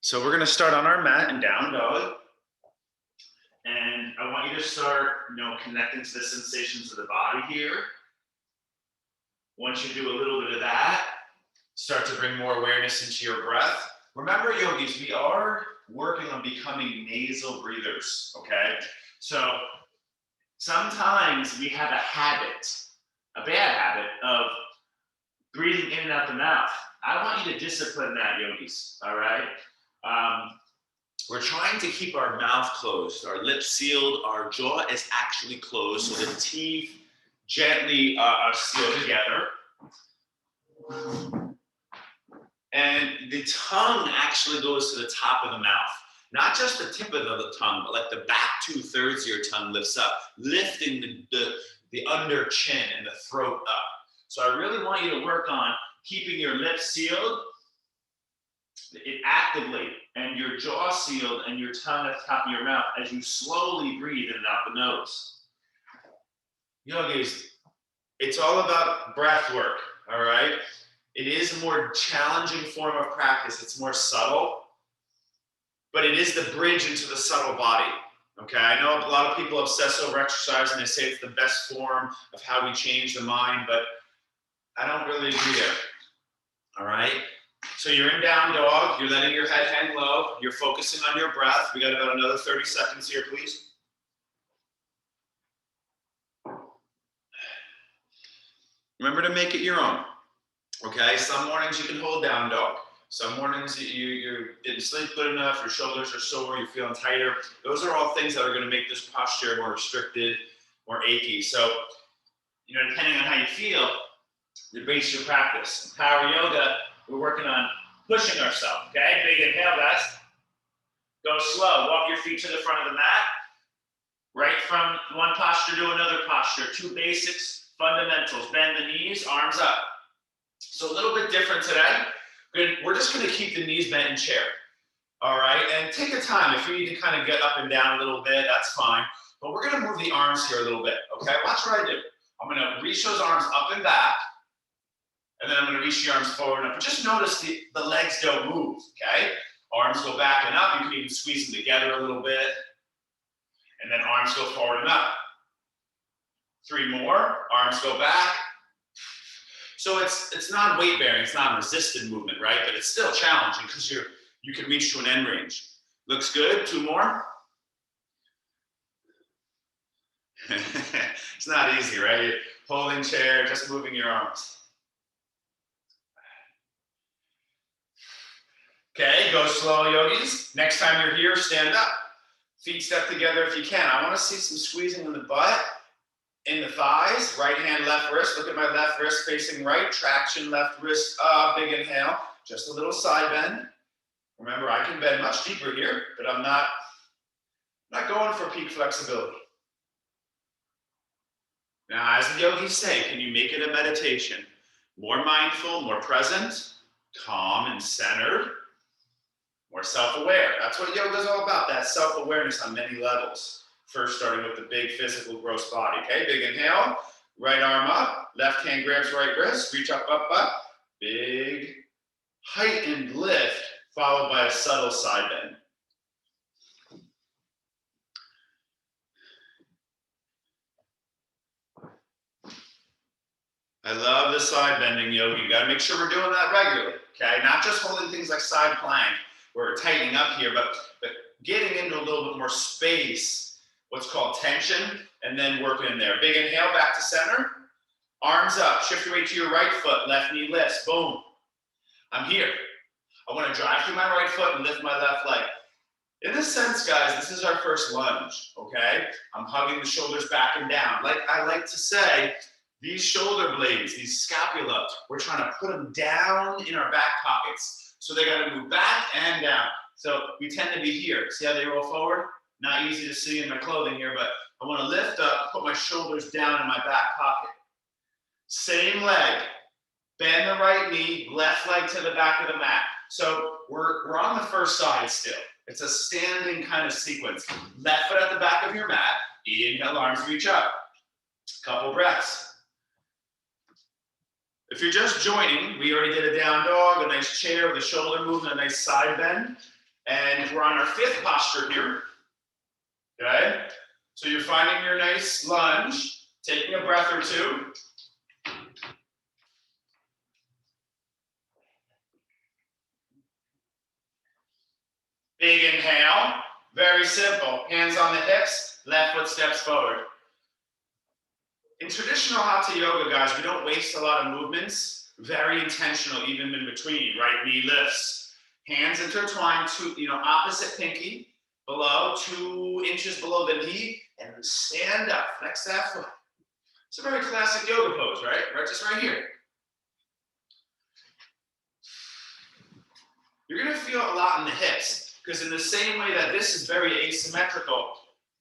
So we're gonna start on our mat in down dog. And I want you to start, connecting to the sensations of the body here. Once you do a little bit of that, start to bring more awareness into your breath. Remember, yogis, we are working on becoming nasal breathers, okay? So sometimes we have a habit, a bad habit of breathing in and out the mouth. I want you to discipline that, yogis, all right? We're trying to keep our mouth closed, our lips sealed, our jaw is actually closed, so the teeth gently are sealed together. And the tongue actually goes to the top of the mouth. Not just the tip of the tongue, but like the back 2/3 of your tongue lifts up, lifting the under chin and the throat up. So I really want you to work on keeping your lips sealed actively and your jaw sealed and your tongue at the top of your mouth as you slowly breathe in and out the nose. Yogis, it's all about breath work, all right? It is a more challenging form of practice. It's more subtle, but it is the bridge into the subtle body, okay? I know a lot of people obsess over exercise and they say it's the best form of how we change the mind, but I don't really agree there, all right? So you're in down dog, you're letting your head hang low, you're focusing on your breath. We got about another 30 seconds here, please. Remember to make it your own, okay? Some mornings you can hold down dog. Some mornings you didn't sleep good enough, your shoulders are sore, you're feeling tighter. Those are all things that are gonna make this posture more restricted, more achy. So, depending on how you feel, you base your practice. In power yoga, we're working on pushing ourselves, okay? Big inhale, guys. Go slow, walk your feet to the front of the mat. Right from one posture to another posture. 2 basics, fundamentals. Bend the knees, arms up. So a little bit different today. Good. We're just gonna keep the knees bent in chair, all right? And take your time. If you need to kind of get up and down a little bit, that's fine. But we're gonna move the arms here a little bit, okay? Watch what I do. I'm gonna reach those arms up and back, and then I'm gonna reach the arms forward and up. But just notice the legs don't move, okay? Arms go back and up. You can even squeeze them together a little bit. And then arms go forward and up. 3 more, arms go back. So it's not weight bearing, it's not a resisted movement, right? But it's still challenging because you can reach to an end range. Looks good, 2 more. It's not easy, right? You're holding chair, just moving your arms. Okay, go slow, yogis. Next time you're here, stand up. Feet step together if you can. I want to see some squeezing in the butt, in the thighs. Right hand, left wrist. Look at my left wrist facing right. Traction, left wrist up. Big inhale. Just a little side bend. Remember, I can bend much deeper here, but I'm not going for peak flexibility. Now, as the yogis say, can you make it a meditation? More mindful, more present, calm and centered. More self-aware. That's what yoga is all about, that self-awareness on many levels. First, starting with the big physical gross body, okay? Big inhale, right arm up, left hand grabs right wrist, reach up, up, up. Big heightened lift, followed by a subtle side bend. I love the side bending yoga. You gotta make sure we're doing that regularly, okay? Not just holding things like side plank, we're tightening up here, but getting into a little bit more space, what's called tension, and then working in there. Big inhale, back to center. Arms up, shift your weight to your right foot, left knee lifts, boom. I'm here. I want to drive through my right foot and lift my left leg. In this sense, guys, this is our first lunge, okay? I'm hugging the shoulders back and down. Like I like to say, these shoulder blades, these scapula, we're trying to put them down in our back pockets. So they got to move back and down. So we tend to be here. See how they roll forward? Not easy to see in my clothing here, but I want to lift up, put my shoulders down in my back pocket. Same leg. Bend the right knee, left leg to the back of the mat. So we're on the first side still. It's a standing kind of sequence. Left foot at the back of your mat. Inhale, arms reach up. Couple breaths. If you're just joining, we already did a down dog, a nice chair with a shoulder movement, a nice side bend. And we're on our fifth posture here, okay? So you're finding your nice lunge, taking a breath or two. Big inhale, very simple. Hands on the hips, left foot steps forward. In traditional hatha yoga, guys, we don't waste a lot of movements. Very intentional, even in between. Right knee lifts, hands intertwined, opposite pinky, below, 2 inches below the knee, and stand up, flex that foot. It's a very classic yoga pose, right? Just right here. You're gonna feel a lot in the hips, because in the same way that this is very asymmetrical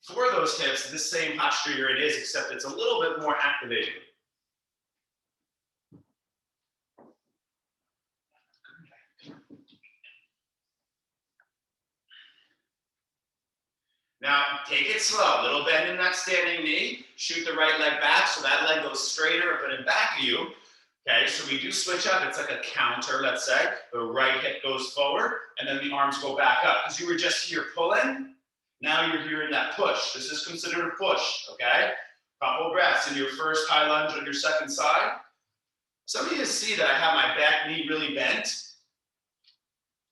for those hips, this same posture you're in is, except it's a little bit more activating. Now, take it slow. Little bend in that standing knee. Shoot the right leg back so that leg goes straighter but in back of you. Okay, so we do switch up. It's like a counter, let's say. The right hip goes forward, and then the arms go back up. Because you were just here pulling. Now you're here in that push. This is considered a push, okay? Couple breaths in your first high lunge on your second side. Some of you see that I have my back knee really bent.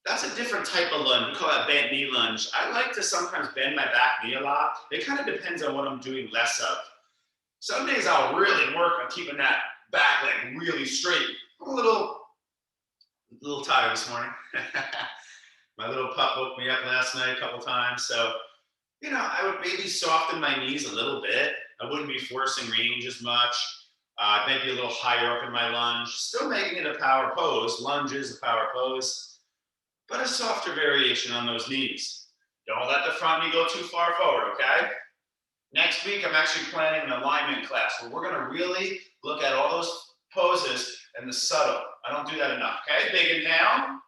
That's a different type of lunge. We call that bent knee lunge. I like to sometimes bend my back knee a lot. It kind of depends on what I'm doing less of. Some days I'll really work on keeping that back leg really straight. I'm a little tired this morning. My little pup woke me up last night a couple times. So, I would maybe soften my knees a little bit. I wouldn't be forcing range as much. Maybe a little higher up in my lunge. Still making it a power pose. Lunge is a power pose, but a softer variation on those knees. Don't let the front knee go too far forward, okay? Next week, I'm actually planning an alignment class where we're gonna really look at all those poses and the subtle. I don't do that enough, okay? Big inhale,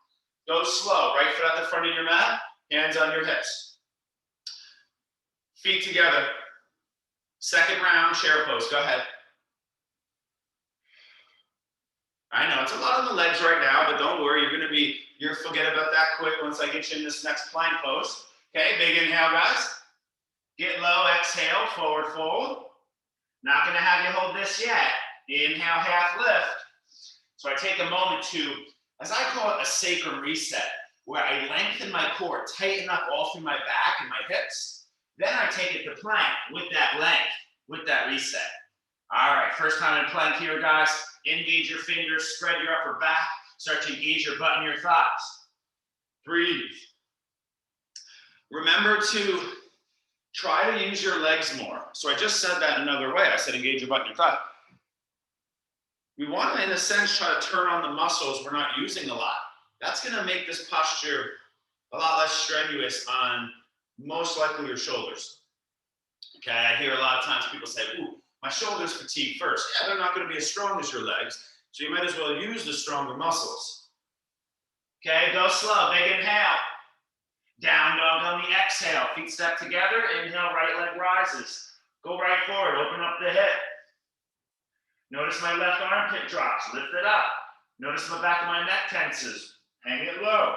go slow. Right foot at the front of your mat, hands on your hips. Feet together. Second round, chair pose, go ahead. I know, it's a lot on the legs right now, but don't worry, you'll forget about that quick once I get you in this next plank pose. Okay, big inhale, guys. Get low, exhale, forward fold. Not gonna have you hold this yet. Inhale, half lift. So I take a moment to, as I call it, a sacrum reset, where I lengthen my core, tighten up all through my back and my hips. Then I take it to plank with that length, with that reset. All right, first time in plank here, guys. Engage your fingers, spread your upper back, start to engage your butt and your thighs. Breathe. Remember to try to use your legs more. So I just said that another way. I said engage your butt and your thigh. We want to, in a sense, try to turn on the muscles we're not using a lot. That's going to make this posture a lot less strenuous on most likely your shoulders. Okay, I hear a lot of times people say, ooh, my shoulders fatigue first. Yeah, they're not going to be as strong as your legs, so you might as well use the stronger muscles. Okay, go slow, big inhale. Down dog on the exhale, feet step together, inhale, right leg rises. Go right forward, open up the hip. Notice my left armpit drops, lift it up. Notice the back of my neck tenses, hang it low.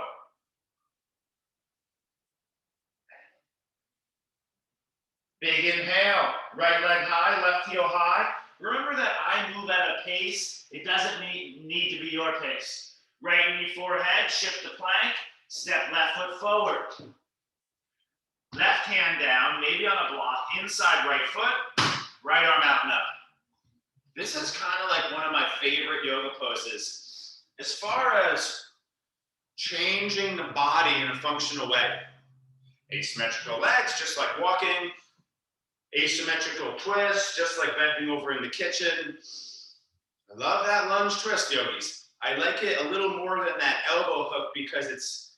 Big inhale, right leg high, left heel high. Remember that I move at a pace. It doesn't need to be your pace. Right knee forehead, shift the plank, step left foot forward. Left hand down, maybe on a block, inside right foot, right arm out and up. This is kind of like one of my favorite yoga poses as far as changing the body in a functional way. Asymmetrical legs, just like walking. Asymmetrical twist, just like bending over in the kitchen. I love that lunge twist, yogis. I like it a little more than that elbow hook because it's,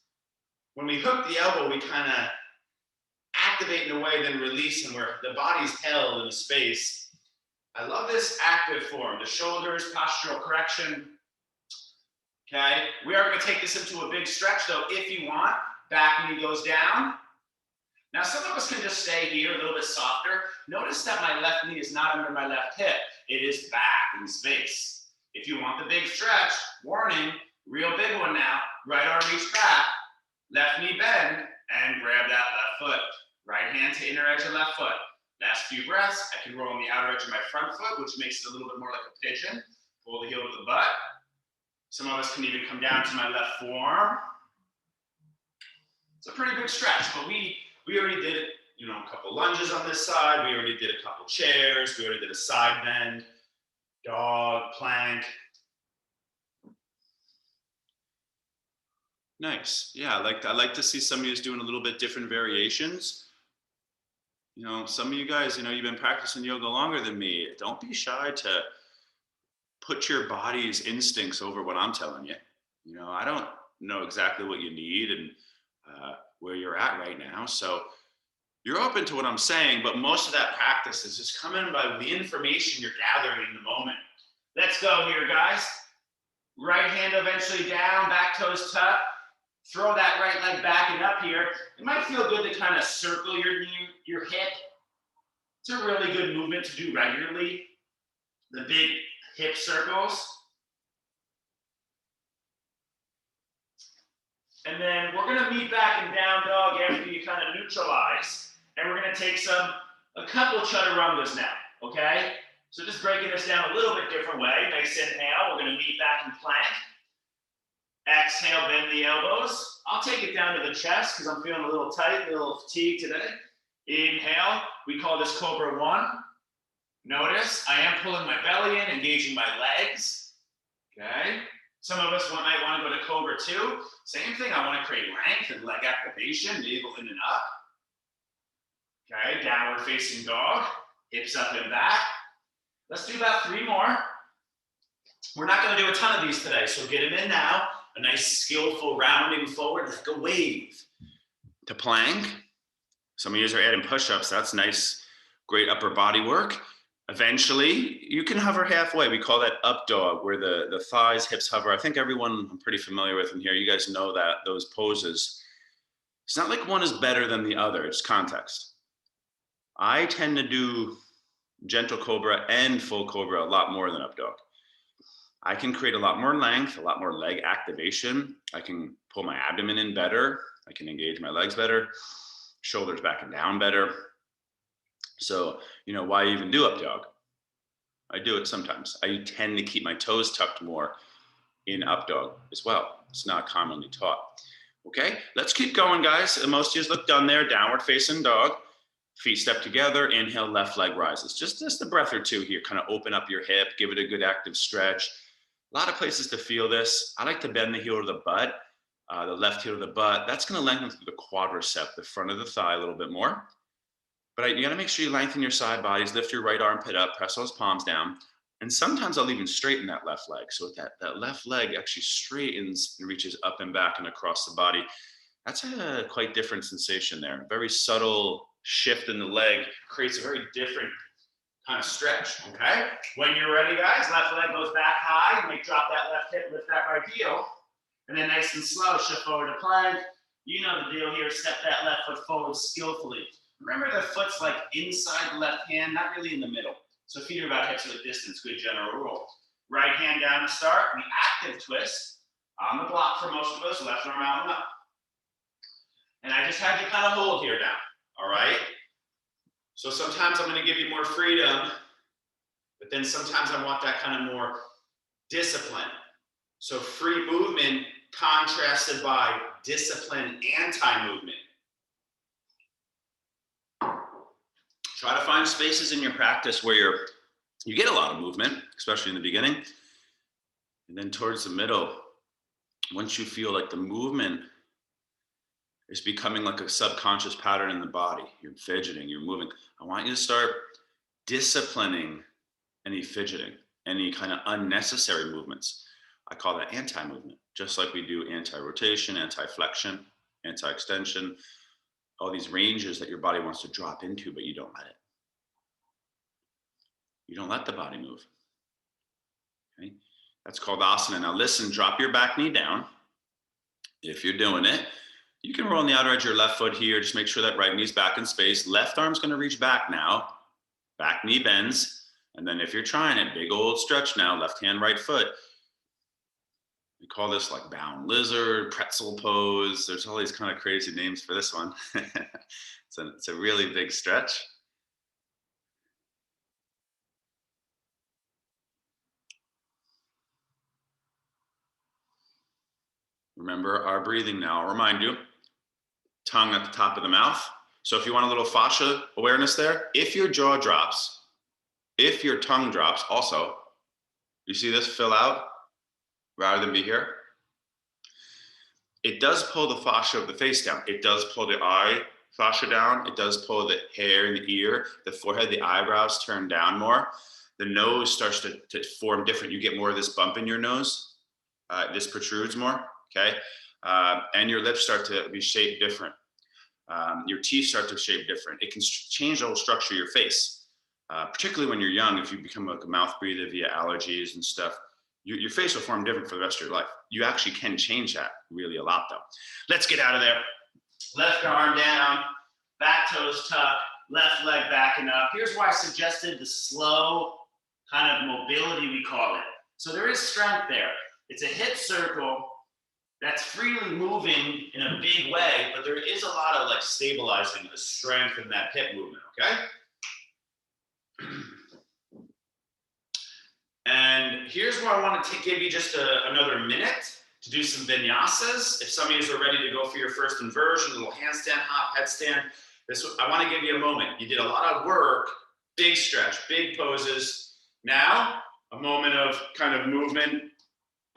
when we hook the elbow, we kind of activate in a way, then release, and where the body's held in a space. I love this active form, the shoulders, postural correction. Okay, we are going to take this into a big stretch though, if you want. Back knee goes down. Now, some of us can just stay here a little bit softer. Notice that my left knee is not under my left hip. It is back in space. If you want the big stretch, warning, real big one now. Right arm reach back. Left knee bend and grab that left foot. Right hand to inner edge of left foot. Last few breaths, I can roll on the outer edge of my front foot, which makes it a little bit more like a pigeon. Pull the heel to the butt. Some of us can even come down to my left forearm. It's a pretty big stretch, but we already did it, a couple lunges on this side. We already did a couple chairs. We already did a side bend, dog, plank. Nice. Yeah, I like to see some of you doing a little bit different variations. Some of you guys, you've been practicing yoga longer than me. Don't be shy to put your body's instincts over what I'm telling you. I don't know exactly what you need and where you're at right now. So you're open to what I'm saying, but most of that practice is just coming by the information you're gathering in the moment. Let's go here, guys. Right hand eventually down, back toes tucked. Throw that right leg back and up here. It might feel good to kind of circle your hip. It's a really good movement to do regularly. The big hip circles. And then we're going to meet back in down dog after you kind of neutralize. And we're going to take a couple chaturangas now, okay? So just breaking this down a little bit different way. Nice inhale. We're going to meet back in plank. Exhale, bend the elbows. I'll take it down to the chest because I'm feeling a little tight, a little fatigued today. Inhale, we call this Cobra 1. Notice I am pulling my belly in, engaging my legs. Okay. Some of us might want to go to Cobra 2. Same thing, I want to create length and leg activation, navel in and up. Okay, downward facing dog, hips up and back. Let's do about 3 more. We're not going to do a ton of these today, so get them in now. A nice skillful rounding forward like a wave. To plank. Some of you are adding push-ups. That's nice, great upper body work. Eventually, you can hover halfway. We call that up dog, where the thighs, hips hover. I think everyone I'm pretty familiar with in here, you guys know that, those poses. It's not like one is better than the other. It's context. I tend to do gentle cobra and full cobra a lot more than up dog. I can create a lot more length, a lot more leg activation. I can pull my abdomen in better. I can engage my legs better, shoulders back and down better. So, why even do up dog? I do it sometimes. I tend to keep my toes tucked more in up dog as well. It's not commonly taught. Okay, let's keep going, guys. Most of you look down there, downward facing dog. Feet step together, inhale, left leg rises. Just a breath or two here, kind of open up your hip, give it a good active stretch. A lot of places to feel this. I like to bend the heel to the butt, the left heel to the butt. That's going to lengthen through the quadricep, the front of the thigh a little bit more. But you got to make sure you lengthen your side bodies, lift your right armpit up, press those palms down. And sometimes I'll even straighten that left leg. So that left leg actually straightens and reaches up and back and across the body. That's a quite different sensation there. Very subtle shift in the leg creates a very different kind of stretch, okay? When you're ready, guys, left leg goes back high. You may drop that left hip, lift that right heel. And then nice and slow, shift forward to plank. You know the deal here, step that left foot forward skillfully. Remember the foot's like inside the left hand, not really in the middle. So feet are about hips width distance, good general rule. Right hand down to start, the active twist. On the block for most of us, left arm out and up. And I just had you kind of hold here now, all right? So sometimes I'm going to give you more freedom, but then sometimes I want that kind of more discipline. So free movement contrasted by discipline anti-movement. Try to find spaces in your practice where you get a lot of movement, especially in the beginning. And then towards the middle, once you feel like the movement is becoming like a subconscious pattern in the body, you're fidgeting, you're moving, I want you to start disciplining any fidgeting, any kind of unnecessary movements. I call that anti-movement, just like we do anti-rotation, anti-flexion, anti-extension, all these ranges that your body wants to drop into, but you don't let it. You don't let the body move. Okay? That's called asana. Now listen, drop your back knee down. If you're doing it, you can roll on the outer edge of your left foot here. Just make sure that right knee's back in space. Left arm's going to reach back now. Back knee bends. And then if you're trying it, big old stretch now, left hand, right foot. We call this like bound lizard, pretzel pose. There's all these kind of crazy names for this one. It's a really big stretch. Remember our breathing now. I'll remind you, tongue at the top of the mouth. So if you want a little fascia awareness there, if your jaw drops, if your tongue drops also, you see this fill out rather than be here? It does pull the fascia of the face down. It does pull the eye fascia down. It does pull the hair in the ear, the forehead, the eyebrows turn down more. The nose starts to form different. You get more of this bump in your nose. This protrudes more, okay? And your lips start to be shaped different. Your teeth start to shape different. It can change the whole structure of your face, particularly when you're young. If you become like a mouth breather via allergies and stuff, your face will form different for the rest of your life. You actually can change that really a lot though. Let's get out of there. Left arm down, back toes tucked, left leg backing up. Here's why I suggested the slow kind of mobility, we call it. So there is strength there. It's a hip circle that's freely moving in a big way, but there is a lot of like stabilizing the strength in that hip movement, okay? And here's where I want to give you just another minute to do some vinyasas. If some of you are ready to go for your first inversion, a little handstand, hop, headstand, I want to give you a moment. You did a lot of work, big stretch, big poses. Now, a moment of kind of movement,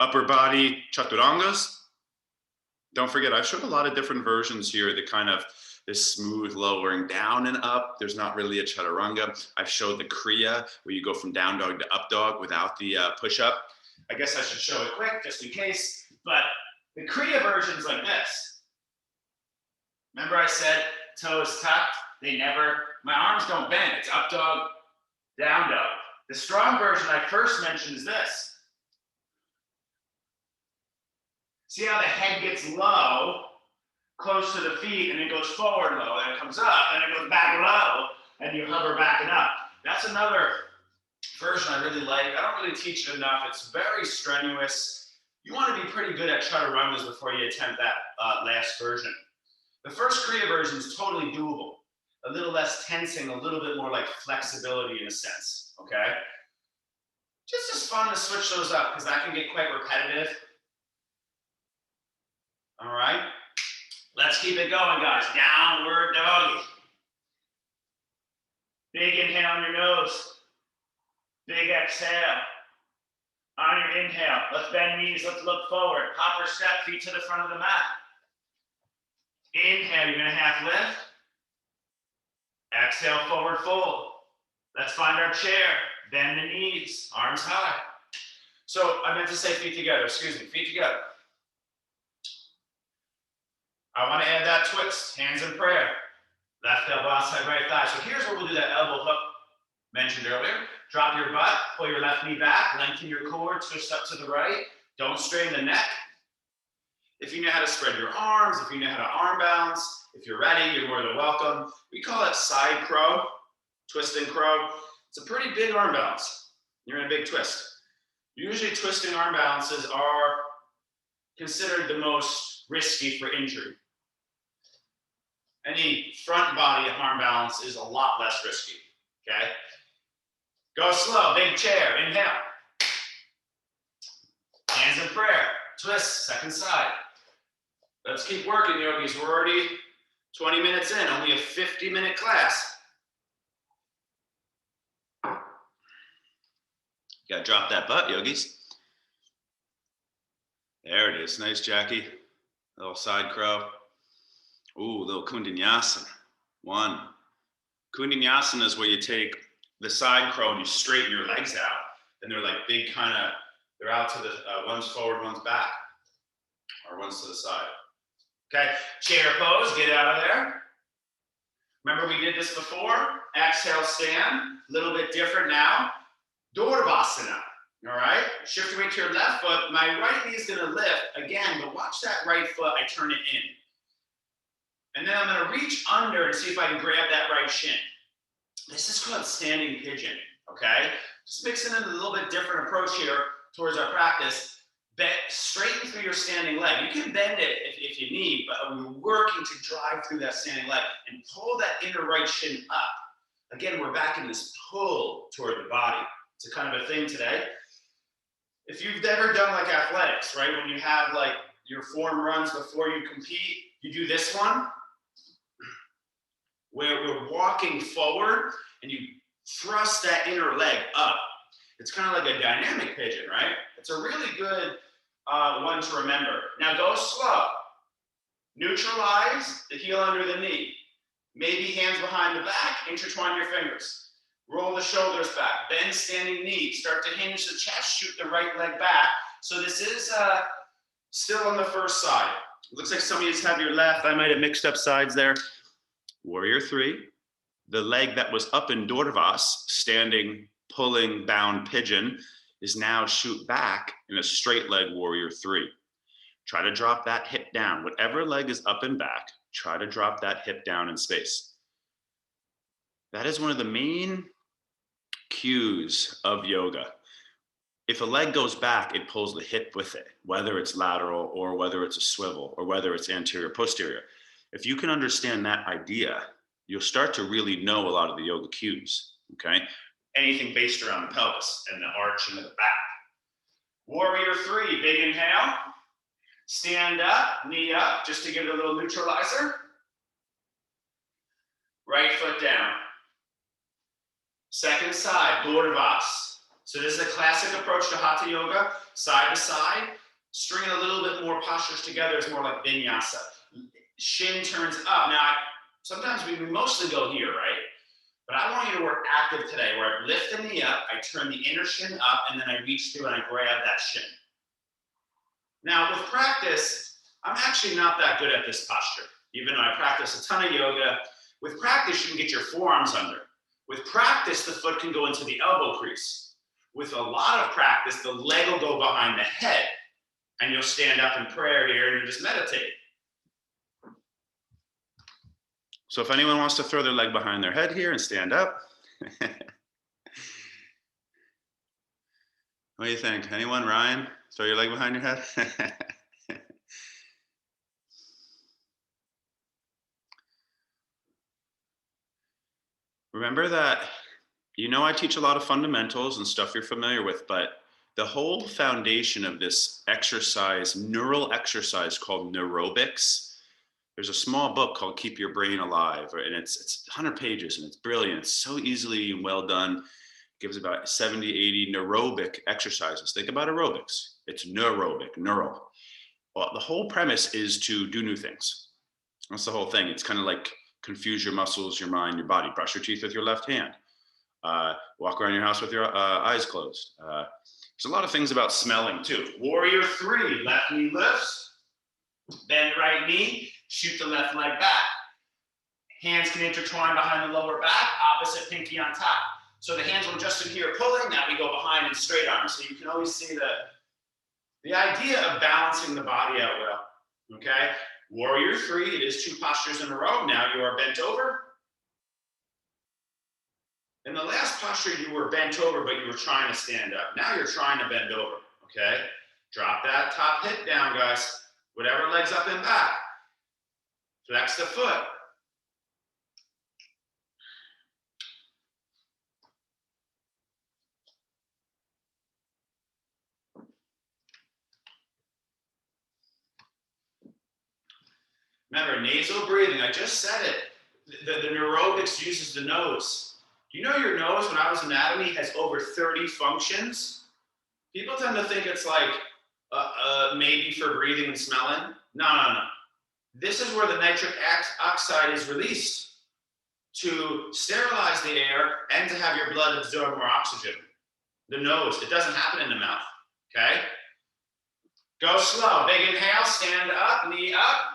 upper body chaturangas. Don't forget, I've showed a lot of different versions here, the kind of this smooth lowering down and up. There's not really a chaturanga. I've showed the kriya, where you go from down dog to up dog without the push-up. I guess I should show it quick, just in case. But the kriya version is like this. Remember I said toes tucked? My arms don't bend. It's up dog, down dog. The strong version I first mentioned is this. See how the head gets low, close to the feet, and it goes forward low, and it comes up, and it goes back low, and you hover back and up. That's another version I really like. I don't really teach it enough. It's very strenuous. You want to be pretty good at chaturangas before you attempt that last version. The first kriya version is totally doable. A little less tensing, a little bit more like flexibility in a sense, okay? Just as fun to switch those up, because that can get quite repetitive. All right, let's keep it going, guys. Downward doggy. Big inhale on your nose. Big exhale. On your inhale, let's bend knees, let's look forward. Hop or step, feet to the front of the mat. Inhale, you're gonna half lift. Exhale, forward fold. Let's find our chair. Bend the knees, arms high. So I meant to say feet together, excuse me, feet together. I want to add that twist, hands in prayer. Left elbow outside right thigh. So here's where we'll do that elbow hook mentioned earlier. Drop your butt, pull your left knee back, lengthen your core, twist up to the right. Don't strain the neck. If you know how to spread your arms, if you know how to arm balance, if you're ready, you're more than welcome. We call it side crow, twist and crow. It's a pretty big arm balance. You're in a big twist. Usually twisting arm balances are considered the most risky for injury. Any front body arm balance is a lot less risky, okay? Go slow, big chair, inhale. Hands in prayer, twist, second side. Let's keep working, yogis. We're already 20 minutes in, only a 50-minute class. You gotta drop that butt, yogis. There it is, nice, Jackie. Little side crow. Ooh, little Kundanyasana. One. Kundanyasana is where you take the side crow and you straighten your legs out. And they're like big kind of, they're out to the, one's forward, one's back. Or one's to the side. Okay, chair pose, get out of there. Remember we did this before? Exhale, stand. A little bit different now. Durdvasana. All right, shift your weight to your left foot. My right knee is gonna lift again, but watch that right foot, I turn it in. And then I'm gonna reach under and see if I can grab that right shin. This is called standing pigeon, okay? Just mixing in a little bit different approach here towards our practice. Straighten through your standing leg. You can bend it if you need, but we're working to drive through that standing leg and pull that inner right shin up. Again, we're back in this pull toward the body. It's a kind of a thing today. If you've ever done like athletics, right? When you have like your form runs before you compete, you do this one where we're walking forward and you thrust that inner leg up. It's kind of like a dynamic pigeon, right? It's a really good one to remember. Now go slow. Neutralize the heel under the knee. Maybe hands behind the back, intertwine your fingers. Roll the shoulders back, bend standing knee. Start to hinge the chest, shoot the right leg back. So this is still on the first side. It looks like some of you have your left. I might have mixed up sides there. Warrior three. The leg that was up in Dorvas, standing, pulling, bound pigeon, is now shoot back in a straight leg warrior three. Try to drop that hip down. Whatever leg is up and back, try to drop that hip down in space. That is one of the main cues of yoga. If a leg goes back, it pulls the hip with it, whether it's lateral or whether it's a swivel or whether it's anterior, posterior. If you can understand that idea, you'll start to really know a lot of the yoga cues, okay? Anything based around the pelvis and the arch and the back. Warrior three, big inhale. Stand up, knee up, just to give it a little neutralizer. Right foot down. Second side, Gurdjieff. So this is a classic approach to Hatha Yoga, side to side. Stringing a little bit more postures together is more like Vinyasa. Shin turns up. Now, sometimes we mostly go here, right? But I want you to work active today, where I lift the knee up, I turn the inner shin up, and then I reach through and I grab that shin. Now, with practice, I'm actually not that good at this posture, even though I practice a ton of yoga. With practice, you can get your forearms under. With practice, the foot can go into the elbow crease. With a lot of practice, the leg will go behind the head, and you'll stand up in prayer here and you just meditate. So if anyone wants to throw their leg behind their head here and stand up. What do you think? Anyone? Ryan? Throw your leg behind your head? Remember that, I teach a lot of fundamentals and stuff you're familiar with, but the whole foundation of this exercise, neural exercise called neurobics, there's a small book called Keep Your Brain Alive, and it's 100 pages and it's brilliant. It's so easily and well done. It gives about 70, 80 neurobic exercises. Think about aerobics. It's neurobic, neural. Well, the whole premise is to do new things. That's the whole thing. It's kind of like confuse your muscles, your mind, your body. Brush your teeth with your left hand. Walk around your house with your eyes closed. There's a lot of things about smelling too. Warrior three, left knee lifts, bend right knee, shoot the left leg back. Hands can intertwine behind the lower back, opposite pinky on top. So the hands were just in here pulling, now we go behind in straight arms. So you can always see the idea of balancing the body out well, okay? Warrior three, it is two postures in a row. Now you are bent over. In the last posture, you were bent over, but you were trying to stand up. Now you're trying to bend over, okay? Drop that top hip down, guys. Whatever leg's up and back. Flex the foot. Remember, nasal breathing, I just said it. The neurobics uses the nose. Do you know your nose, when I was anatomy, has over 30 functions? People tend to think it's like maybe for breathing and smelling. No. This is where the nitric oxide is released to sterilize the air and to have your blood absorb more oxygen. The nose, it doesn't happen in the mouth, okay? Go slow, big inhale, stand up, knee up.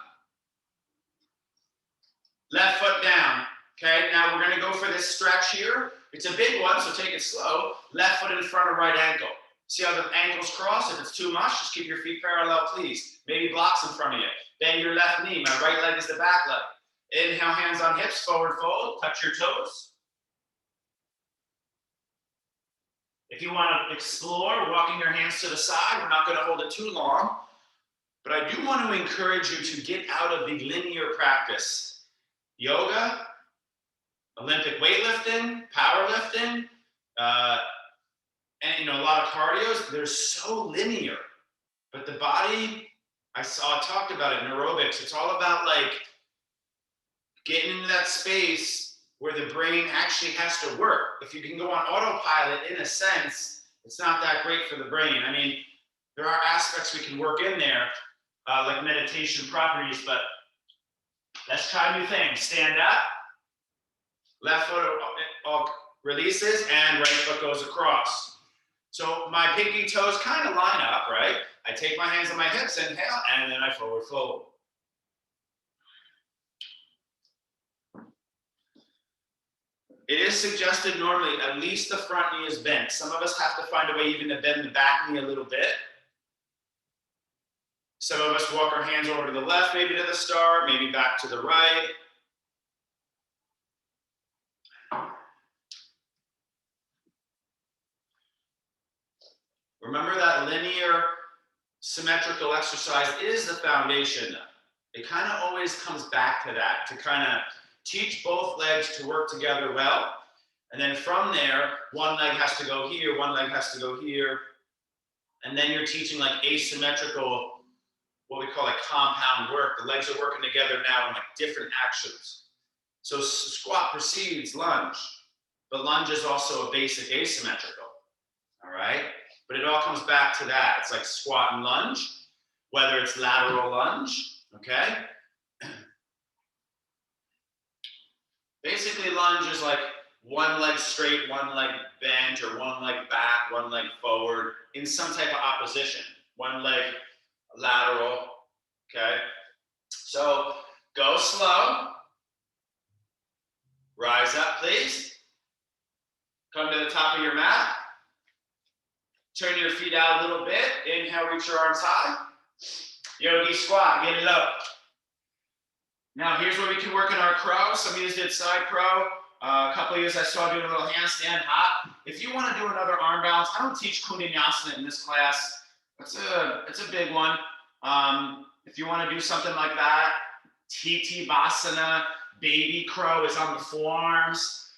Left foot down, okay? Now we're gonna go for this stretch here. It's a big one, so take it slow. Left foot in front of right ankle. See how the ankles cross? If it's too much, just keep your feet parallel, please. Maybe blocks in front of you. Bend your left knee. My right leg is the back leg. Inhale, hands on hips, forward fold. Touch your toes. If you want to explore, walking your hands to the side, we're not going to hold it too long. But I do want to encourage you to get out of the linear practice. Yoga, Olympic weightlifting, powerlifting, and a lot of cardios, they're so linear. But the body, I talked about it in aerobics, it's all about like getting into that space where the brain actually has to work. If you can go on autopilot, in a sense, it's not that great for the brain. I mean, there are aspects we can work in there, like meditation properties, but let's try new things. Stand up, left foot releases, and right foot goes across. So my pinky toes kind of line up, right? I take my hands on my hips, inhale, and then I forward fold. It is suggested normally at least the front knee is bent. Some of us have to find a way even to bend the back knee a little bit. Some of us walk our hands over to the left, maybe to the start, maybe back to the right. Remember that linear symmetrical exercise is the foundation. It kind of always comes back to that, to kind of teach both legs to work together well. And then from there, one leg has to go here, one leg has to go here. And then you're teaching like asymmetrical, what we call like compound work. The legs are working together now in like different actions. So squat precedes lunge, but lunge is also a basic asymmetrical, all right? But it all comes back to that. It's like squat and lunge, whether it's lateral lunge, okay? Basically, lunge is like one leg straight, one leg bent, or one leg back, one leg forward in some type of opposition. One leg lateral, okay? So go slow. Rise up, please. Come to the top of your mat. Turn your feet out a little bit. Inhale, reach your arms high. Yogi squat, get it up. Now here's where we can work in our crow. Some of you did side crow. A couple of you I saw doing a little handstand hop. If you want to do another arm balance, I don't teach Vinyasa in this class. It's a big one. If you want to do something like that, TT Basana, baby crow is on the forearms.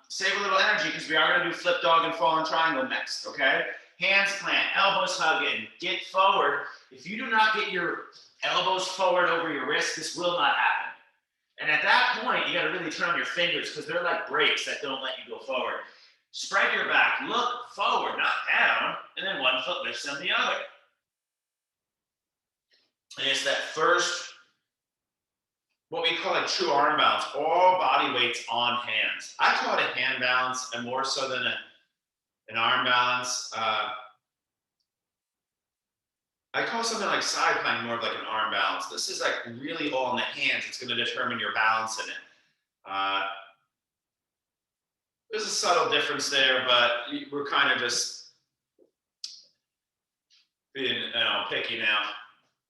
Save a little energy because we are going to do flip dog and fallen triangle next, okay? Hands plant, elbows hugging, get forward. If you do not get your elbows forward over your wrist, this will not happen. And at that point, you got to really turn on your fingers because they're like brakes that don't let you go forward. Spread your back, look forward, not down, and then one foot lifts on the other. And it's that first, what we call a true arm balance, all body weights on hands. I call it a hand balance, and more so than an arm balance. I call something like side plank more of like an arm balance. This is like really all in the hands. It's going to determine your balance in it. There's a subtle difference there, but we're kind of just being picky now.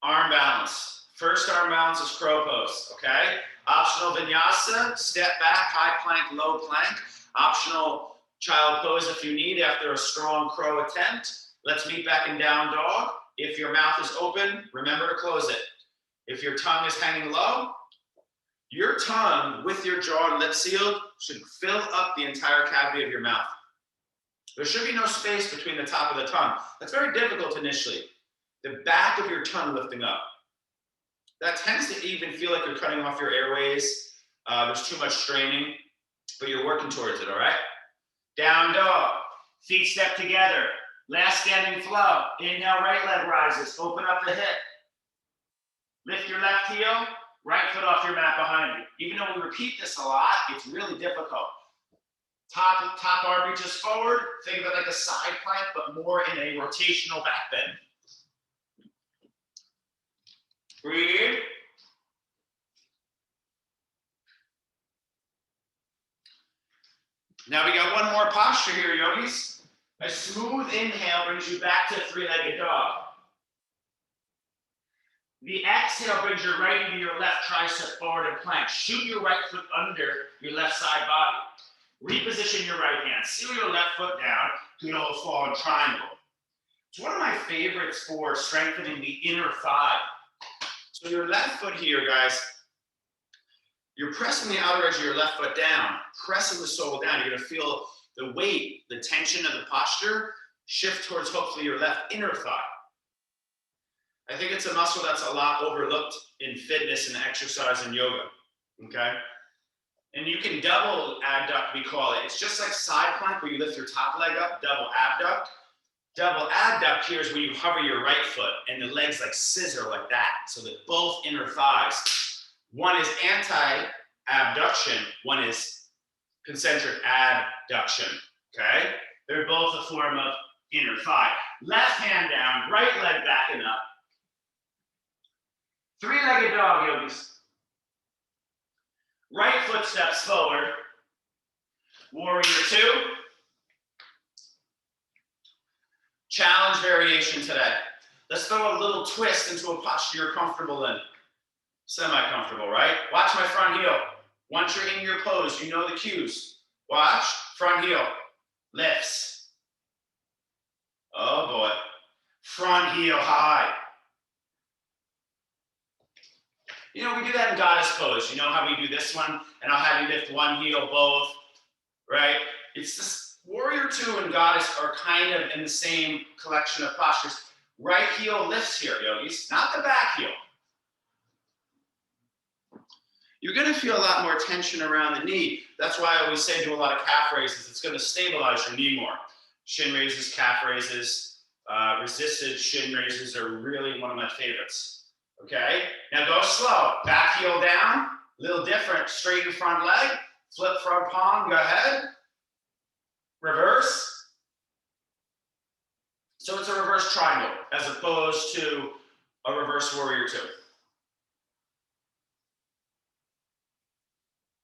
Arm balance. First arm balance is crow pose, okay? Optional vinyasa, step back, high plank, low plank. Optional child pose if you need after a strong crow attempt. Let's meet back in down dog. If your mouth is open, remember to close it. If your tongue is hanging low, your tongue with your jaw and lip sealed should fill up the entire cavity of your mouth. There should be no space between the top of the tongue. That's very difficult initially. The back of your tongue lifting up. That tends to even feel like you're cutting off your airways. There's too much straining, but you're working towards it, all right? Down dog, feet step together. Last standing flow. Inhale, right leg rises. Open up the hip. Lift your left heel, right foot off your mat behind you. Even though we repeat this a lot, it's really difficult. Top arm reaches forward. Think of it like a side plank, but more in a rotational back bend. Breathe. Now we got one more posture here, yogis. A smooth inhale brings you back to three-legged dog. The exhale brings your right into your left tricep forward and plank. Shoot your right foot under your left side body. Reposition your right hand. Seal your left foot down. Good old fallen triangle. It's one of my favorites for strengthening the inner thigh. So your left foot here, guys, you're pressing the outer edge of your left foot down, pressing the sole down. You're going to feel the weight, the tension of the posture shift towards hopefully your left inner thigh. I think it's a muscle that's a lot overlooked in fitness and exercise and yoga, okay? And you can double abduct, we call it. It's just like side plank where you lift your top leg up, double abduct. Double abduct here is where you hover your right foot and the legs like scissor like that, so that both inner thighs, one is anti-abduction, one is concentric abduction, okay? They're both a form of inner thigh. Left hand down, right leg backing up. Three-legged dog, yogis. Right foot steps forward. Warrior two. Challenge variation today. Let's throw a little twist into a posture you're comfortable in. Semi-comfortable, right? Watch my front heel. Once you're in your pose, you know the cues. Watch, front heel, lifts. Oh boy. Front heel high. You know, we do that in goddess pose. You know how we do this one? And I'll have you lift one heel, both, right? It's this warrior two and goddess are kind of in the same collection of postures. Right heel lifts here, yogis, not the back heel. You're going to feel a lot more tension around the knee. That's why I always say do a lot of calf raises. It's going to stabilize your knee more. Shin raises, calf raises, resisted shin raises are really one of my favorites. Okay, now go slow. Back heel down, a little different. Straighten front leg, flip front palm, go ahead. Reverse. So it's a reverse triangle as opposed to a reverse warrior two.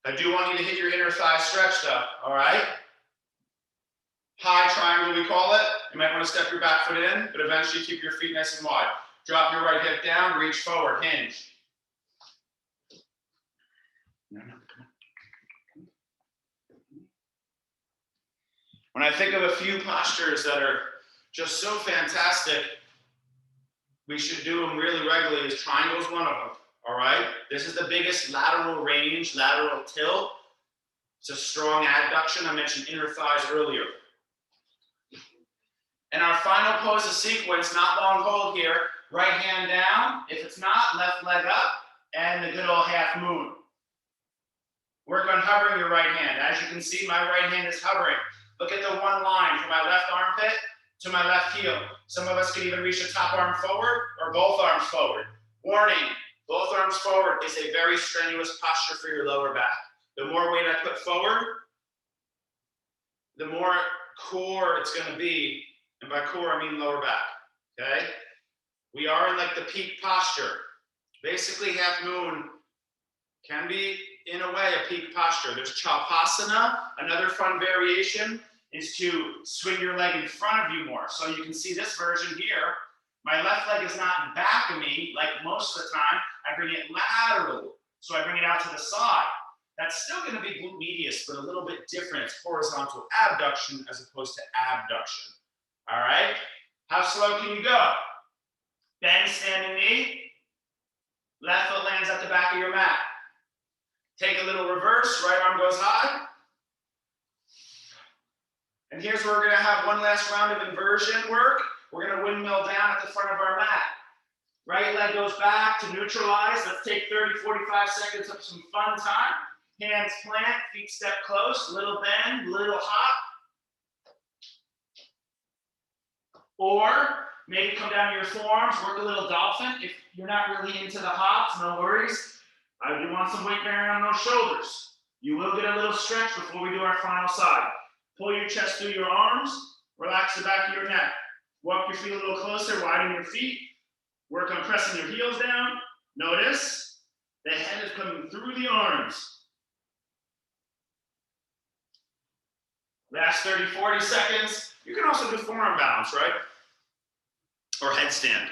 I do want you to hit your inner thigh stretch though, all right? High triangle we call it. You might want to step your back foot in, but eventually keep your feet nice and wide. Drop your right hip down, reach forward, hinge. When I think of a few postures that are just so fantastic, we should do them really regularly, is triangle is one of them, all right? This is the biggest lateral range, lateral tilt. It's a strong adduction. I mentioned inner thighs earlier. And our final pose of sequence, not long hold here, right hand down. If it's not, left leg up, and the good old half moon. Work on hovering your right hand. As you can see, my right hand is hovering. Look at the one line from my left armpit to my left heel. Some of us can even reach the top arm forward or both arms forward. Warning, both arms forward is a very strenuous posture for your lower back. The more weight I put forward, the more core it's going to be. And by core, I mean lower back, okay? We are in like the peak posture. Basically, half moon can be, in a way, a peak posture. There's Chalpasana. Another fun variation is to swing your leg in front of you more. So you can see this version here. My left leg is not in back of me like most of the time. I bring it lateral. So I bring it out to the side. That's still going to be glute medius, but a little bit different. It's horizontal abduction as opposed to abduction. All right? How slow can you go? Bend standing knee. Left foot lands at the back of your mat. Take a little reverse. Right arm goes high. And here's where we're going to have one last round of inversion work. We're going to windmill down at the front of our mat. Right leg goes back to neutralize. Let's take 30, 45 seconds of some fun time. Hands plant, feet step close, little bend, little hop. Or maybe come down to your forearms, work a little dolphin. If you're not really into the hops, no worries. I do want some weight bearing on those shoulders. You will get a little stretch before we do our final side. Pull your chest through your arms, relax the back of your neck. Walk your feet a little closer, widen your feet. Work on pressing your heels down. Notice the head is coming through the arms. Last 30, 40 seconds. You can also do forearm balance, right? Or headstand.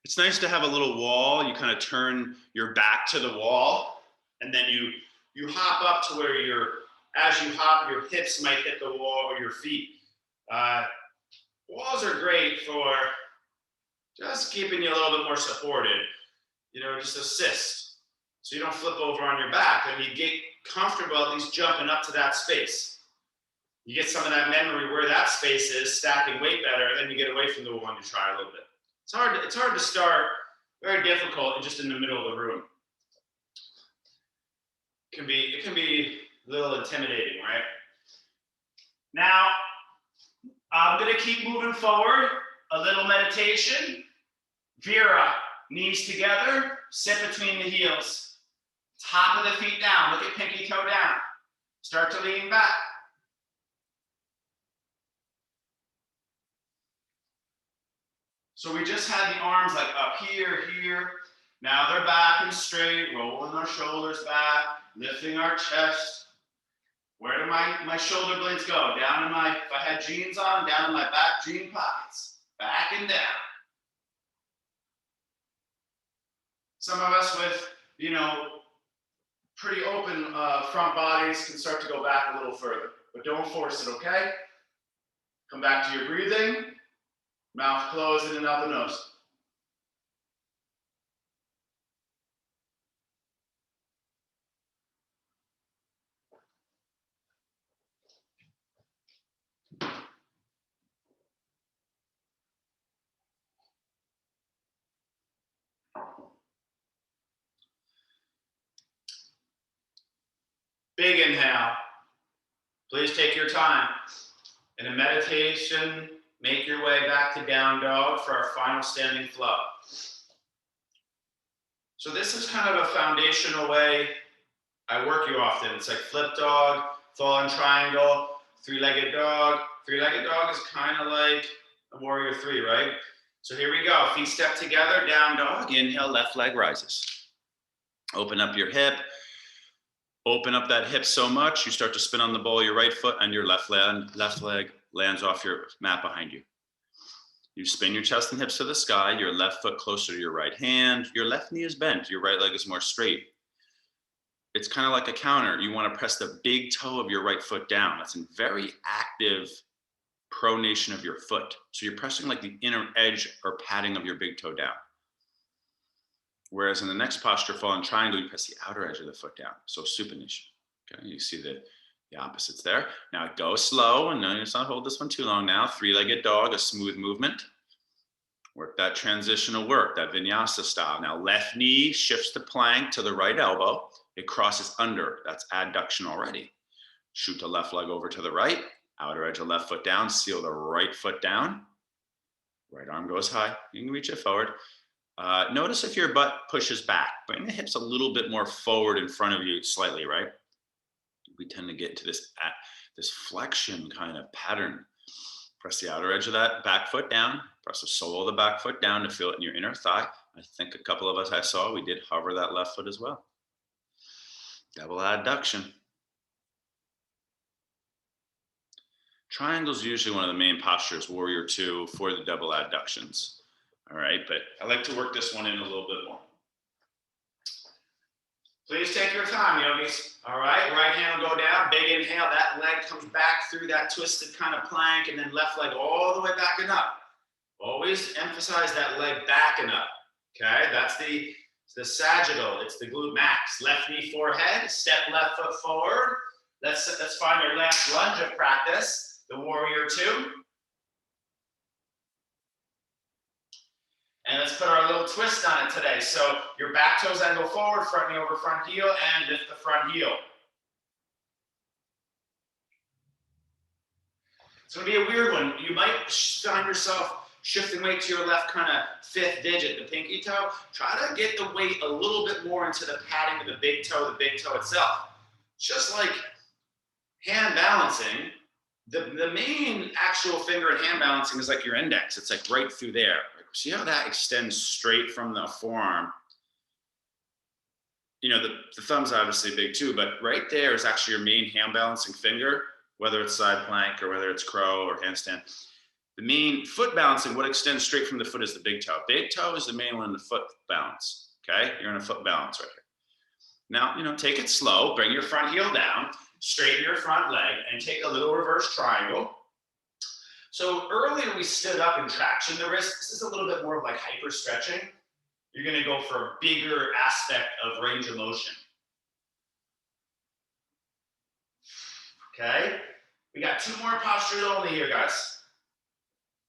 It's nice to have a little wall. You kind of turn your back to the wall, and then you you hop up to where as you hop, your hips might hit the wall or your feet. Walls are great for just keeping you a little bit more supported, just assist. So you don't flip over on your back and you get comfortable at least jumping up to that space. You get some of that memory where that space is, stacking weight better, and then you get away from the wall and you try a little bit. It's hard to start, very difficult, and just in the middle of the room. It can be a little intimidating, right? Now, I'm gonna keep moving forward, a little meditation. Vira, knees together, sit between the heels. Top of the feet down, look at pinky toe down. Start to lean back. So we just had the arms like up here, here. Now they're back and straight, rolling our shoulders back, lifting our chest. Where do my shoulder blades go? Down in my, if I had jeans on, down in my back jean pockets. Back and down. Some of us with, pretty open front bodies can start to go back a little further, but don't force it, okay? Come back to your breathing. Mouth closed in and out the nose. Big inhale. Please take your time. In a meditation, make your way back to down dog for our final standing flow. So this is kind of a foundational way I work you often. It's like flip dog, fallen triangle, three-legged dog. Three-legged dog is kind of like a warrior three, right? So here we go. Feet step together, down dog. Inhale, left leg rises. Open up your hip. Open up that hip so much, you start to spin on the ball of your right foot and your left leg lands off your mat behind you. You spin your chest and hips to the sky, your left foot closer to your right hand, your left knee is bent, your right leg is more straight. It's kind of like a counter. You want to press the big toe of your right foot down. That's a very active pronation of your foot. So you're pressing like the inner edge or padding of your big toe down. Whereas in the next posture, fallen triangle, you press the outer edge of the foot down. So supination. Okay, you see the opposites there. Now go slow, and no, let's not hold this one too long now. Three-legged dog, a smooth movement. Work that transitional work, that vinyasa style. Now left knee shifts the plank to the right elbow. It crosses under. That's adduction already. Shoot the left leg over to the right. Outer edge of left foot down. Seal the right foot down. Right arm goes high. You can reach it forward. Notice if your butt pushes back. Bring the hips a little bit more forward in front of you slightly, right? We tend to get into this flexion kind of pattern. Press the outer edge of that back foot down. Press the sole of the back foot down to feel it in your inner thigh. I think a couple of us I saw, we did hover that left foot as well. Double adduction. Triangle is usually one of the main postures, warrior two, for the double adductions. All right, but I like to work this one in a little bit more. Please take your time, yogis. All right, right hand will go down, big inhale, that leg comes back through that twisted kind of plank, and then left leg all the way back and up. Always emphasize that leg back and up, okay? That's the sagittal, it's the glute max. Left knee, forehead, step left foot forward. Let's find our last lunge of practice, the warrior two. And let's put our little twist on it today. So your back toes angle forward, front knee over front heel, and lift the front heel. It's going to be a weird one. You might find yourself shifting weight to your left kind of fifth digit, the pinky toe. Try to get the weight a little bit more into the padding of the big toe itself. Just like hand balancing, the main actual finger in hand balancing is like your index. It's like right through there. See how that extends straight from the forearm? The thumb's obviously big too, but right there is actually your main hand balancing finger, whether it's side plank or whether it's crow or handstand. The main foot balancing, what extends straight from the foot is the big toe. Big toe is the main one in the foot balance, okay? You're in a foot balance right here. Now, take it slow, bring your front heel down, straighten your front leg, and take a little reverse triangle. So earlier we stood up and traction the wrist. This is a little bit more of like hyper stretching. You're gonna go for a bigger aspect of range of motion. Okay, we got 2 more postures only here, guys.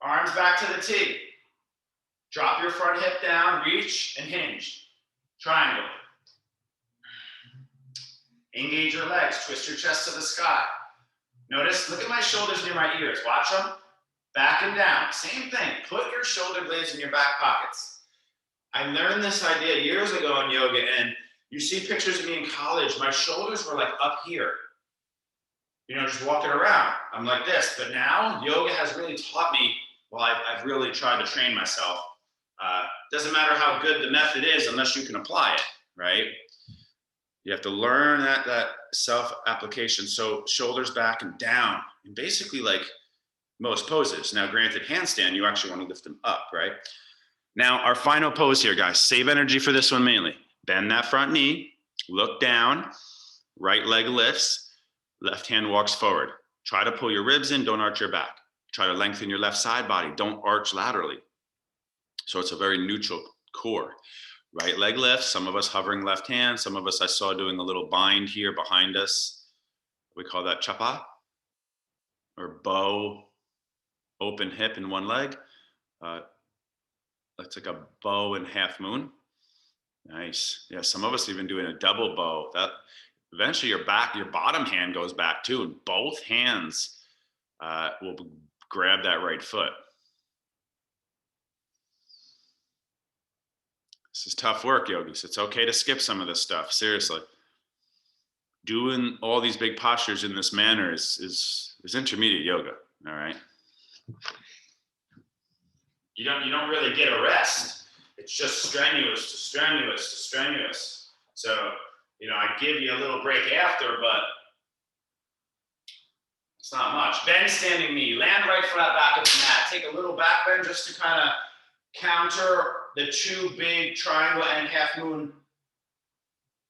Arms back to the T. Drop your front hip down, reach and hinge. Triangle. Engage your legs, twist your chest to the sky. Notice, look at my shoulders near my ears. Watch them. Back and down. Same thing. Put your shoulder blades in your back pockets. I learned this idea years ago in yoga, and you see pictures of me in college. My shoulders were like up here. Just walking around. I'm like this. But now, yoga has really taught me, well, I've really tried to train myself. Doesn't matter how good the method is unless you can apply it, right? You have to learn that self-application. So shoulders back and down, and basically like most poses. Now, granted, handstand, you actually want to lift them up, right? Now, our final pose here, guys. Save energy for this one mainly. Bend that front knee, look down, right leg lifts, left hand walks forward. Try to pull your ribs in, don't arch your back. Try to lengthen your left side body, don't arch laterally. So it's a very neutral core. Right leg lifts, some of us hovering left hand, some of us I saw doing a little bind here behind us. We call that chapa, or bow, open hip in one leg. That's like a bow and half moon. Nice. Yeah, some of us even doing a double bow. That eventually your bottom hand goes back too, and both hands will grab that right foot. This is tough work, yogis. It's okay to skip some of this stuff, seriously. Doing all these big postures in this manner is intermediate yoga, all right? You don't really get a rest. It's just strenuous to strenuous to strenuous. So, I give you a little break after, but it's not much. Bend standing knee, land right flat back at the mat. Take a little back bend just to kind of counter the 2 big triangle and half moon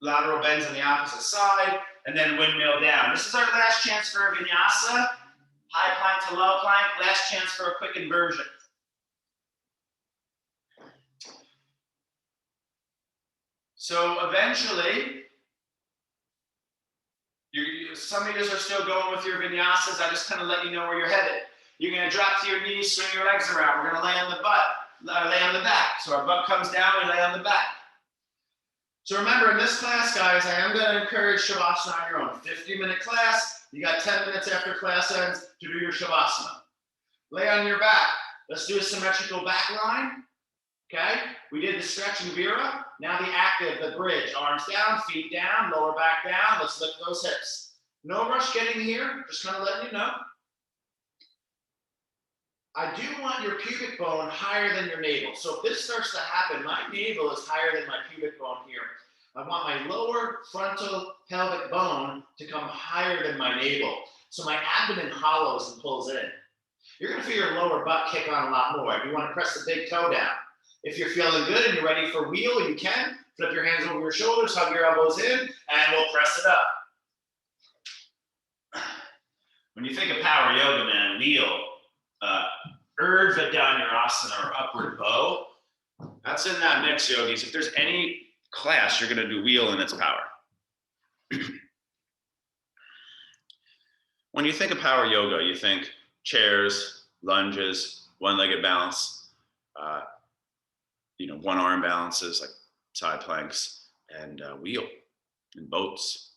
lateral bends on the opposite side, and then windmill down. This is our last chance for a vinyasa. High plank to low plank, last chance for a quick inversion. So eventually, some of you are still going with your vinyasas. I just kind of let you know where you're headed. You're going to drop to your knees, swing your legs around. We're going to lay on the lay on the back. So our butt comes down, we lay on the back. So remember, in this class, guys, I am going to encourage Shavasana on your own. 50-minute class. You got 10 minutes after class ends to do your Shavasana. Lay on your back. Let's do a symmetrical back line. Okay? We did the stretch and Vira. Now the active, the bridge. Arms down, feet down, lower back down. Let's lift those hips. No rush getting here. Just kind of letting you know. I do want your pubic bone higher than your navel. So if this starts to happen, my navel is higher than my pubic bone here. I want my lower frontal pelvic bone to come higher than my navel. So my abdomen hollows and pulls in. You're going to feel your lower butt kick on a lot more. You want to press the big toe down. If you're feeling good and you're ready for wheel, you can. Flip your hands over your shoulders, hug your elbows in, and we'll press it up. When you think of power yoga, man, wheel, Urdhva Dhanurasana or upward bow, that's in that mix, yogis. If there's any class, you're going to do wheel in its power. When you think of power yoga, you think chairs, lunges, one-legged balance, one arm balances like side planks, and wheel and boats.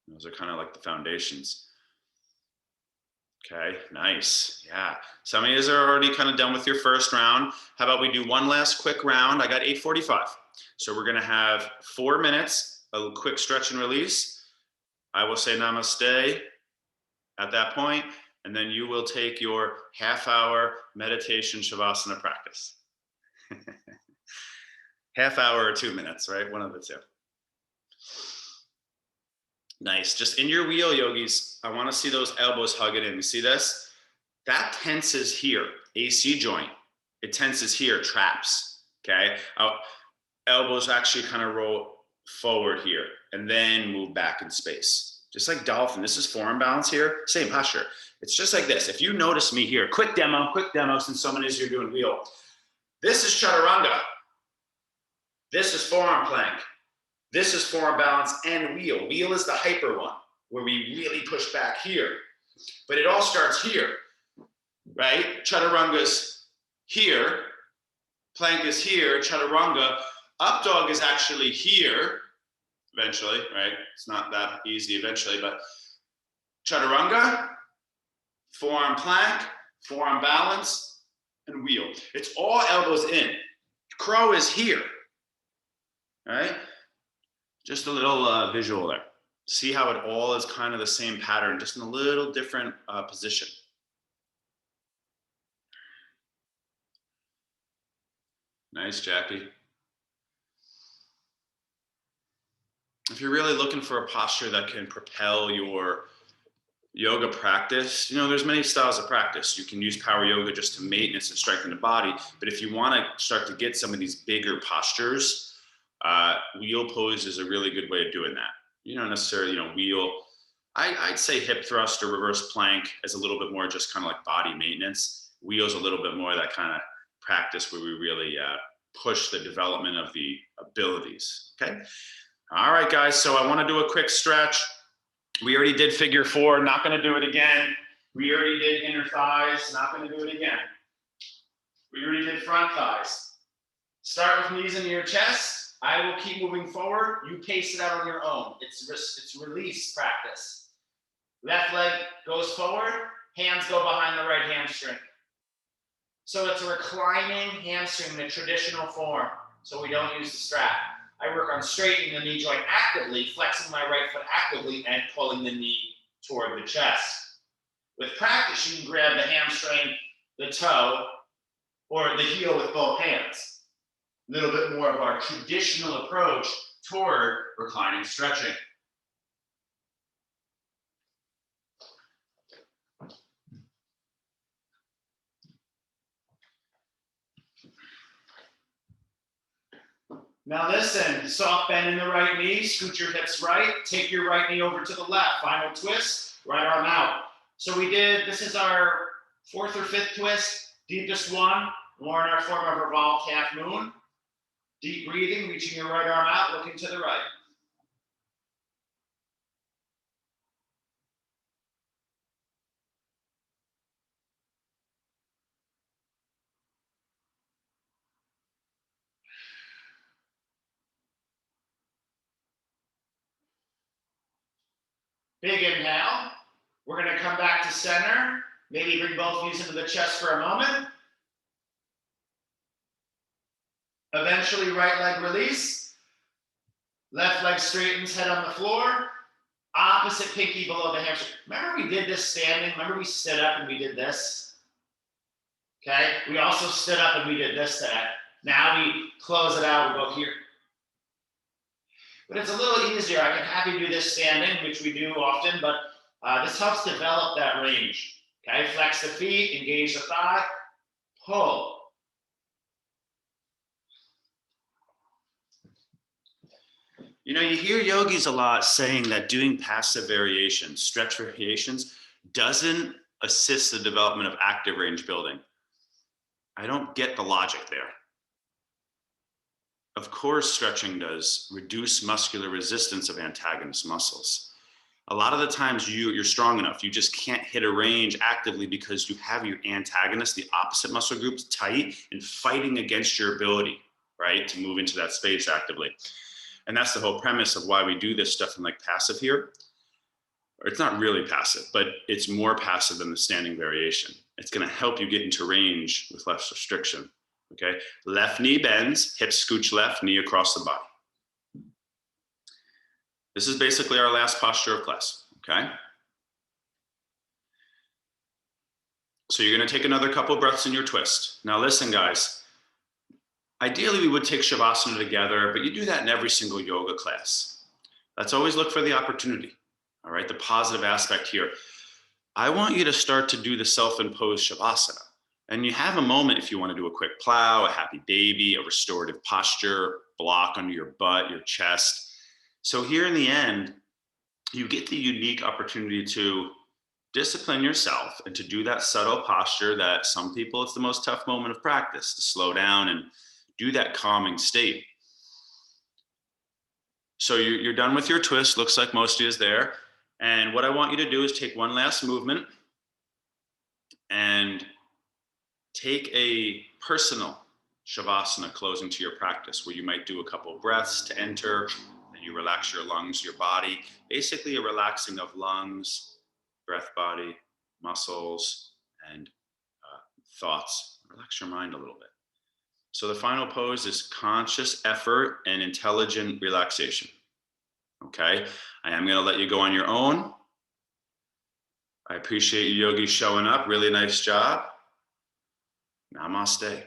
Those are kind of like the foundations. Okay, nice. Yeah. Some of you are already kind of done with your first round. How about we do one last quick round? I got 8:45. So we're going to have 4 minutes, a quick stretch and release. I will say namaste at that point, and then you will take your half-hour meditation shavasana practice. Half hour or 2 minutes, right? One of the two. Nice. Just in your wheel, yogis, I want to see those elbows hug it in. You see this? That tenses here, AC joint. It tenses here, traps. Okay. Elbows actually kind of roll forward here, and then move back in space. Just like dolphin, this is forearm balance here, same posture. It's just like this. If you notice me here, quick demo since someone is here doing wheel. This is chaturanga. This is forearm plank. This is forearm balance and wheel. Wheel is the hyper one, where we really push back here. But it all starts here, right? Chaturanga's here, plank is here, chaturanga. Up dog is actually here, eventually, right? It's not that easy eventually, but chaturanga, forearm plank, forearm balance, and wheel. It's all elbows in. Crow is here, all right? Just a little visual there. See how it all is kind of the same pattern, just in a little different position. Nice, Jackie. If you're really looking for a posture that can propel your yoga practice, you know, there's many styles of practice. You can use power yoga just to maintenance and strengthen the body. But if you want to start to get some of these bigger postures, wheel pose is a really good way of doing that. You don't necessarily, you know, wheel. I'd say hip thrust or reverse plank is a little bit more just kind of like body maintenance. Wheel's a little bit more that kind of practice where we really push the development of the abilities, okay? All right, guys, so I want to do a quick stretch. We already did figure 4, not going to do it again. We already did inner thighs, not going to do it again. We already did front thighs. Start with knees into your chest. I will keep moving forward. You pace it out on your own. It's release practice. Left leg goes forward, hands go behind the right hamstring. So it's a reclining hamstring in the traditional form, so we don't use the strap. I work on straightening the knee joint actively, flexing my right foot actively, and pulling the knee toward the chest. With practice, you can grab the hamstring, the toe, or the heel with both hands. A little bit more of our traditional approach toward reclining stretching. Now listen, soft bend in the right knee, scoot your hips right, take your right knee over to the left, final twist, right arm out. So we did, this is our 4th or 5th twist, deepest one, more in our form of revolved half moon. Deep breathing, reaching your right arm out, looking to the right. Big inhale. We're going to come back to center. Maybe bring both knees into the chest for a moment. Eventually, right leg release. Left leg straightens, head on the floor. Opposite pinky below the hamstring. Remember we did this standing? Remember we stood up and we did this? Okay, we also stood up and we did this today. Now we close it out, we go here. But it's a little easier. I can have you do this standing, which we do often, but this helps develop that range. Okay, flex the feet, engage the thigh, pull. You know, you hear yogis a lot saying that doing passive variations, stretch variations, doesn't assist the development of active range building. I don't get the logic there. Of course, stretching does reduce muscular resistance of antagonist muscles. A lot of the times you're strong enough, you just can't hit a range actively because you have your antagonist, the opposite muscle groups, tight and fighting against your ability, right, to move into that space actively. And that's the whole premise of why we do this stuff in like passive here. Or it's not really passive, but it's more passive than the standing variation. It's going to help you get into range with less restriction. Okay, left knee bends, hips scooch left, knee across the body. This is basically our last posture of class, okay? So you're gonna take another couple breaths in your twist. Now listen, guys, ideally we would take Shavasana together, but you do that in every single yoga class. Let's always look for the opportunity, all right? The positive aspect here. I want you to start to do the self-imposed Shavasana. And you have a moment if you want to do a quick plow, a happy baby, a restorative posture, block under your butt, your chest. So here in the end, you get the unique opportunity to discipline yourself and to do that subtle posture that some people, it's the most tough moment of practice, to slow down and do that calming state. So you're done with your twist. Looks like most of you is there. And what I want you to do is take one last movement and take a personal shavasana closing to your practice, where you might do a couple of breaths to enter, then you relax your lungs, your body, basically a relaxing of lungs, breath, body, muscles, and thoughts. Relax your mind a little bit. So the final pose is conscious effort and intelligent relaxation. Okay, I am going to let you go on your own. I appreciate you yogis showing up. Really nice job. Namaste.